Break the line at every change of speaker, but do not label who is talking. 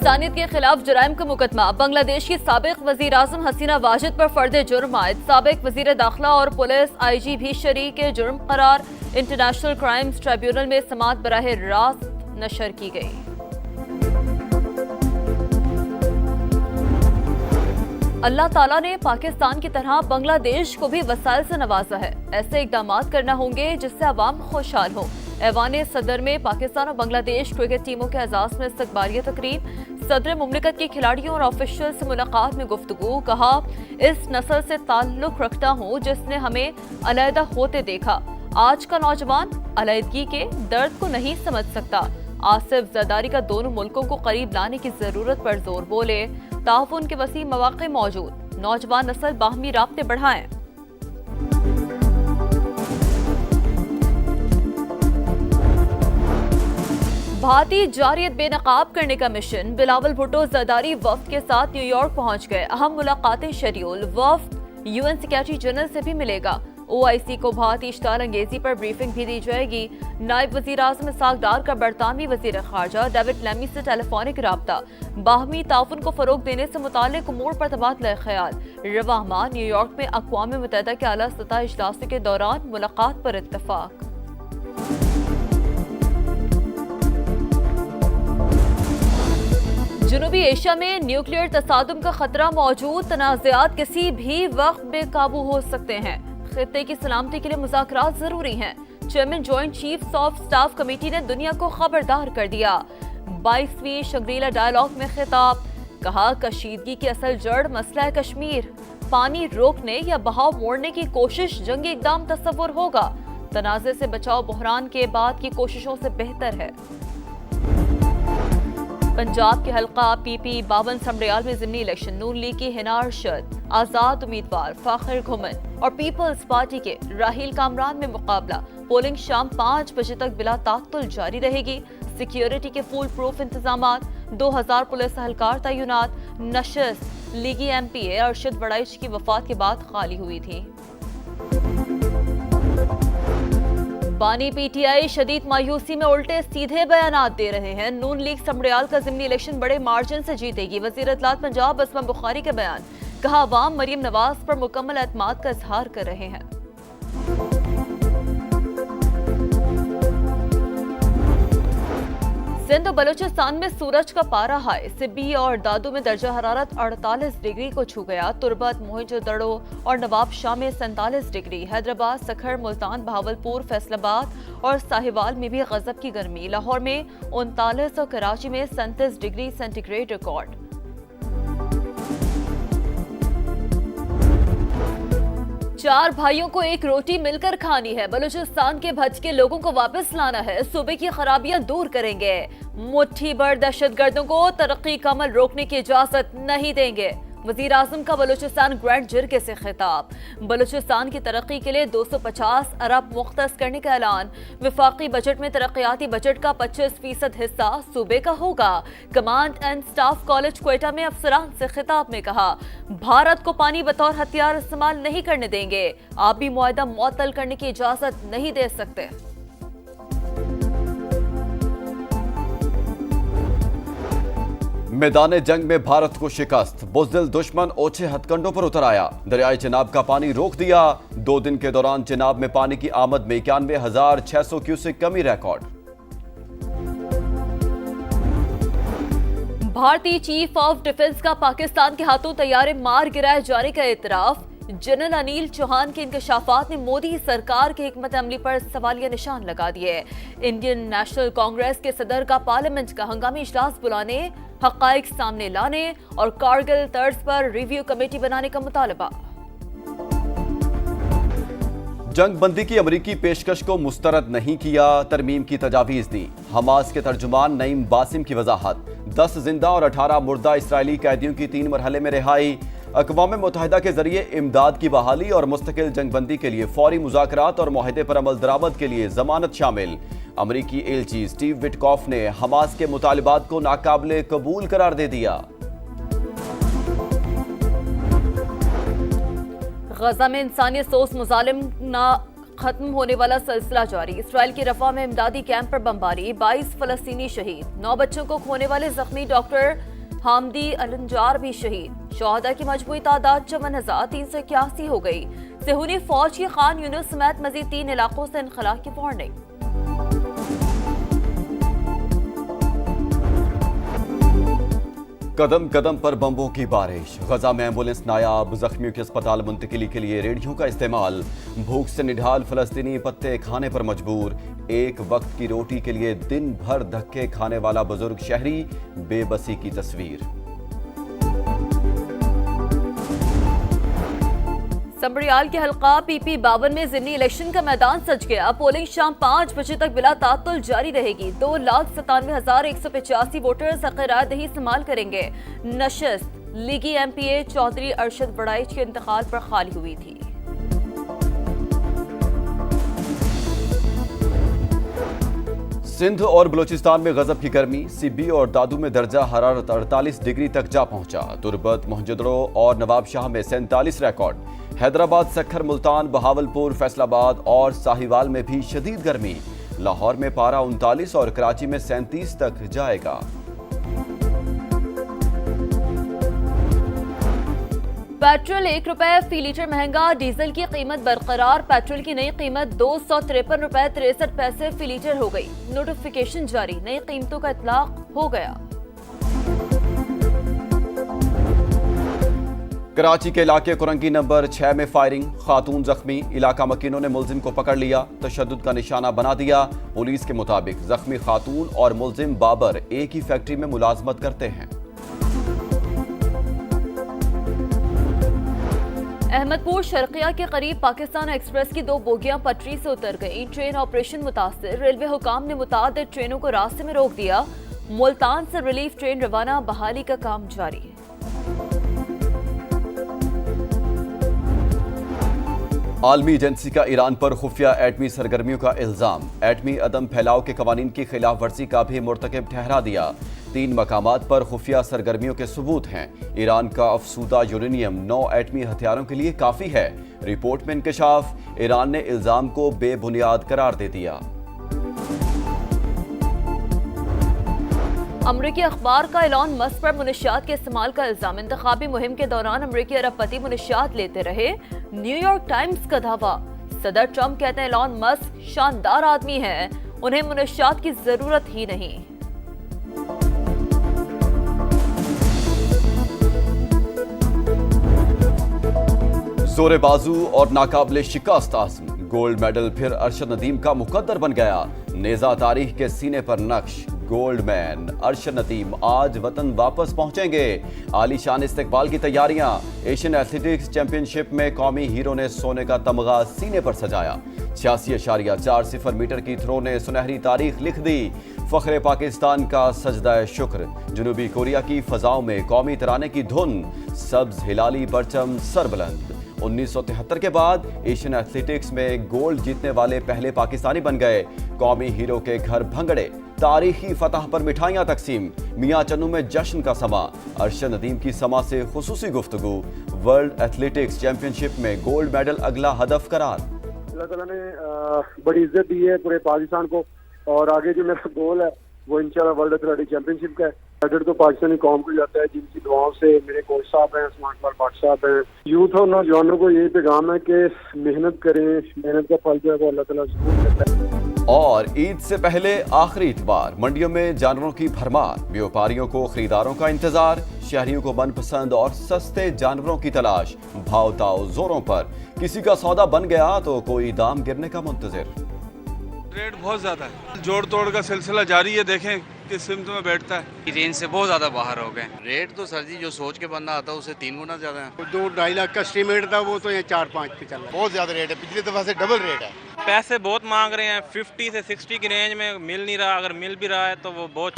इंसानियत के खिलाफ जुराइम का मुकदमा। बांग्लादेश की साबिक वजीर आजम हसीना वाजिद पर फर्द जुर्म आयद। साबिक वजीर दाखिला और पुलिस IG भी शरीक जुर्म करार। इंटरनेशनल क्राइम्स ट्रिब्यूनल में समाअत बराह रास्त नशर की गई। अल्लाह ताला ने पाकिस्तान की तरह बांग्लादेश को भी वसाइल से नवाजा है। ऐसे इकदाम करना होंगे जिससे अवाम खुशहाल हो। ऐवान सदर में पाकिस्तान और बांग्लादेश क्रिकेट टीमों के एजाज में इस्तकबालिया तकरीब। सदर मुमलिकत के खिलाड़ियों और ऑफिशियल से मुलाकात में गुफ्तगू। कहा, इस नस्ल से ताल्लुक रखता हूँ जिसने हमें अलहदा होते देखा। आज का नौजवान अलहदगी के दर्द को नहीं समझ सकता। आसिफ जरदारी का दोनों मुल्कों को करीब लाने की जरूरत पर जोर। बोले, ताउन के वसी मौके मौजूद। नौजवान नस्ल बाहमी राब्ते बढ़ाएं। भारतीय जारियत बेनकाब करने का मिशन। बिलावल भुट्टो जरदारी वफ्द के साथ न्यूयॉर्क पहुंच गए। अहम मुलाकातें शेड्यूल। वफ्द UN सेक्रेटरी जनरल से भी मिलेगा। OIC को भारतीय इश्तार अंगेजी पर ब्रीफिंग भी दी जाएगी। नायब वजीर आजम इसाक डार का बरतानवी वजीर खारजा डेविड लैमी से टेलीफोनिक राब्ता। बाहमी ताउन को फरोग देने से मुताल्लिक उमूर पर तबादला ख्याल। रवां माह न्यूयॉर्क में अक़वाम मुत्तहिदा के आला सतह इजलास के दौरान मुलाकात पर इत्तफाक। जनूबी एशिया में न्यूक्लियर तसादुम का खतरा मौजूद। तनाज़ात किसी भी वक्त बेकाबू हो सकते हैं। खित्ते की सलामती के लिए मुज़ाकरात जरूरी हैं। Chairman joint chiefs of staff committee ने दुनिया को खबरदार कर दिया। 22वीं शंग्रीला डायलॉग में खिताब। कहा, कशीदगी की असल जड़ मसला है कश्मीर। पानी रोकने या बहाव मोड़ने की कोशिश जंगी इकदाम तस्वुर होगा। तनाज़े से बचाव बहरान के बाद की कोशिशों से बेहतर है। पंजाब के हल्का PP 52 समड़ियाल में ज़िमनी इलेक्शन। नून लीग की हिना अरशद आजाद उम्मीदवार फाखिर घुमन और पीपल्स पार्टी के राहील कामरान में मुकाबला। पोलिंग शाम 5 बजे तक बिला तात्तुल जारी रहेगी। सिक्योरिटी के फुल प्रूफ इंतजामात। 2000 पुलिस एहलकार तैनात। नशस्त लीगी MPA अरशद वड़ाइच की वफात के बाद खाली हुई थी। बानी PTI शदीद मायूसी में उल्टे सीधे बयानात दे रहे हैं। नून लीग समड़ियाल का ज़िमनी इलेक्शन बड़े मार्जिन से जीतेगी। वज़ीर इत्तलात पंजाब असमा बुखारी के बयान। कहा, अवाम मरियम नवाज पर मुकम्मल एतमाद का इजहार कर रहे हैं। सिंध और बलूचिस्तान में सूरज का पारा हाई। सिब्बी और दादू में दर्जा हरारत 48 डिग्री को छू गया। तुरबत, मोहिंजोदड़ो और नवाब शाह में 47 डिग्री। हैदराबाद, सखर, मुल्तान, बहावलपुर, फैसलाबाद और साहिवाल में भी गजब की गर्मी। लाहौर में 39 और कराची में 37 डिग्री सेंटीग्रेड रिकॉर्ड। चार भाइयों को एक रोटी मिलकर खानी है। बलूचिस्तान के भटके लोगों को वापस लाना है। सूबे की खराबियां दूर करेंगे। मुट्ठी भर दहशतगर्दों को तरक्की का अमल रोकने की इजाजत नहीं देंगे। वजीर आजम का बलूचिस्तान ग्रैंड जिरगे से खिताब। बलूचिस्तान की तरक्की के लिए 250 अरब मुख्तस करने का ऐलान। वफाकी बजट में तरक्याती बजट का 25% हिस्सा सूबे का होगा। Command and staff college Quetta में अफसरान से खिताब में कहा, भारत को पानी बतौर हथियार इस्तेमाल नहीं करने देंगे। आबी मुआहदा मुअत्तल करने की इजाजत नहीं दे सकते।
मैदान जंग में भारत को शिकस्त। बुज़दिल दुश्मन ओछे हथकंडों पर उतर आया। दरियाई चिनाब का पानी रोक दिया। 2 दिन के दौरान चिनाब में पानी की आमद में 91,600 क्यूसेक कमी रिकॉर्ड।
भारतीय चीफ ऑफ डिफेंस का पाकिस्तान के हाथों तैयारे मार गिराए जाने का एतराफ। जनरल अनिल चौहान के इंकशाफात ने मोदी सरकार की हिकमत अमली पर सवालिया निशान लगा दिए। इंडियन नेशनल कांग्रेस के सदर का पार्लियामेंट का हंगामी इजलास बुलाने, हक़ाइक़ सामने लाने और कारगिल तर्ज पर रिव्यू कमेटी बनाने का मुतालबा।
जंग बंदी की अमरीकी पेशकश को मुस्तरद नहीं किया। तरमीम की तजावीज़ दी। हमास के तर्जुमान नईम बासिम की वजाहत। 10 जिंदा और 18 मुर्दा इसराइली कैदियों की 3 मरहले में रिहाई। अक़वाम मुत्तहिदा के जरिए इमदाद की बहाली और मुस्तकिल जंगबंदी के लिए फौरी मुज़ाकरात और मुआहदे पर अमल दरामद के लिए जमानत शामिल। अमरीकी एलची स्टीव विटकॉफ ने हमास के मुतालिबात को नाकाबिले कबूल करार दे दिया।
गजा में इंसानियत सोस मुजालिम ना खत्म होने वाला सिलसिला जारी। इसराइल की रफा में इमदादी कैंप पर बमबारी, 22 फलस्तीनी शहीद। 9 बच्चों को खोने वाले जख्मी डॉक्टर हामदी अलंजार भी शहीद। शोहदा की मजमूई तादाद 54,381 हो गई। सिहूनी फौज की खान यूनुस समेत मजीद 3 इलाकों से इनखला की वार्निंग।
कदम कदम पर बम्बों की बारिश। गजा में एम्बुलेंस नायाब, जख्मियों की अस्पताल मुंतकिली के लिए रेडियो का इस्तेमाल। भूख से निढाल फलस्तीनी पत्ते खाने पर मजबूर। एक वक्त की रोटी के लिए दिन भर धक्के खाने वाला बुजुर्ग शहरी, बेबसी की तस्वीर।
संबरियाल के हल्का PP 52 में जिमनी इलेक्शन का मैदान सज गया। पोलिंग शाम 5 बजे तक बिला तातुल जारी रहेगी। 2,97,185 वोटर्स हक़-ए-रायदही इस्तेमाल करेंगे। नशस्त लीगी MPA चौधरी अरशद वड़ाइच के इंतकाल पर खाली हुई थी।
सिंध और बलूचिस्तान में गजब की गर्मी। सिब्बी और दादू में दर्जा हरारत 48 डिग्री तक जा पहुंचा। तुरबत, मोहनजोदड़ो और नवाबशाह में 47 रिकॉर्ड। हैदराबाद, सक्खर, मुल्तान, बहावलपुर, फैसलाबाद और साहिवाल में भी शदीद गर्मी। लाहौर में पारा 39 और कराची में 37 तक जाएगा।
पेट्रोल ₹1 फी लीटर महंगा, डीजल की कीमत बरकरार। पेट्रोल की नई कीमत ₹253.63 फी लीटर हो गई। नोटिफिकेशन जारी, नई कीमतों का इतलाक हो गया।
कराची के इलाके कुरंगी नंबर 6 में फायरिंग, खातून जख्मी। इलाका मकीनों ने मुलजिम को पकड़ लिया, तशद्दुद का निशाना बना दिया। पुलिस के मुताबिक जख्मी खातून और मुलजिम बाबर एक ही फैक्ट्री में मुलाजमत करते हैं।
अहमदपुर शर्किया के करीब पाकिस्तान एक्सप्रेस की 2 बोगियां पटरी से उतर गईं। ट्रेन ऑपरेशन मुतासिर। रेलवे हुकाम ने मुतादिद ट्रेनों को रास्ते में रोक दिया। मुल्तान से रिलीफ ट्रेन रवाना, बहाली का काम जारी है।
आलमी एजेंसी का ईरान पर खुफिया एटमी सरगर्मियों का इल्जाम। एटमी अदम फैलाव के कवानीन की खिलाफ वर्जी का भी मुर्तकिब ठहरा दिया। 3 मकामात पर खुफिया सरगर्मियों के सबूत हैं। ईरान का अफसूदा यूरेनियम 9 एटमी हथियारों के लिए काफी है। रिपोर्ट में इंकशाफ, ईरान ने इल्जाम को बेबुनियाद करार दे दिया।
अमरीकी अखबार का एलॉन मस्क पर मुनशियात के इस्तेमाल का इल्जाम। इंतखाबी मुहिम के दौरान अमरीकी अरबपति मुनशियात लेते रहे। न्यूयॉर्क टाइम्स का दावा। सदर ट्रंप कहते हैं एलॉन मस्क शानदार आदमी है, उन्हें मुनशियात की जरूरत ही नहीं।
जोरे बाजू और नाकाबिले शिकस्त आज़म। गोल्ड मेडल फिर अरशद नदीम का मुकद्दर बन गया। नेजा तारीख के सीने पर नक्श। गोल्ड मैन अरशद नदीम आज वतन वापस पहुंचेंगे। आलीशान इस्तकबाल की तैयारियां। एशियन एथलेटिक्स चैंपियनशिप में कौमी हीरो ने सोने का तमगा सीने पर सजाया। 86.40 मीटर की थ्रो ने सुनहरी तारीख लिख दी। फख्रे पाकिस्तान का सजदा शुक्र। जनूबी कोरिया की फजाओं में कौमी तराने की धुन। सब्ज हिलाली परचम सरबुलंद। 1973 के बाद एशियन एथलेटिक्स में गोल्ड जीतने वाले पहले पाकिस्तानी बन गए। कौमी हीरो के घर भंगड़े। तारीखी फतह पर मिठाइयां तकसीम। मियां चन्नू में जश्न का समा। अरशद नदीम की समा से खुसूसी गुफ्तगू। वर्ल्ड एथलेटिक्स चैंपियनशिप में गोल्ड मेडल अगला हदफ करार।
अल्लाह ताला ने बड़ी इज्जत दी है पूरे पाकिस्तान को, और आगे जो मेरा गोल है वो इंशाल्लाह वर्ल्ड एथलेटिक्स चैंपियनशिप का है। क्रेडिट तो पाकिस्तानी कौम को जाता है, जिनकी दुआओं से मेरे कोच साहब हैं, उस्मान इकबाल भट्ट साहब हैं। यूथ और नौजवानों को यही पैगाम है कि मेहनत करें, मेहनत का फल जो है वो अल्लाह ताला जरूर देता है।
और ईद से पहले आखिरी इतवार मंडियों में जानवरों की भरमार। व्यापारियों को खरीदारों का इंतजार। शहरियों को मनपसंद और सस्ते जानवरों की तलाश। भाव ताव जोरों पर। किसी का सौदा बन गया तो कोई दाम गिरने का मुंतजिर।
रेट बहुत ज्यादा है, जोड़ तोड़ का सिलसिला जारी है। देखें किस सिमत में बैठता है।
रेंज से बहुत ज्यादा बाहर हो गए। रेट तो सर जी जो सोच के बंदा आता है उससे 3 गुना ज्यादा है।
2-2.5 लाख का एस्टीमेट था, वो तो यहाँ 4-5 पे चल रहा है।
बहुत ज्यादा रेट है, पिछली दफा से डबल रेट है।
पैसे बहुत मांग रहे हैं, 50 से 60 की रेंज में मिल नहीं रहा। अगर मिल भी रहा है तो वो बहुत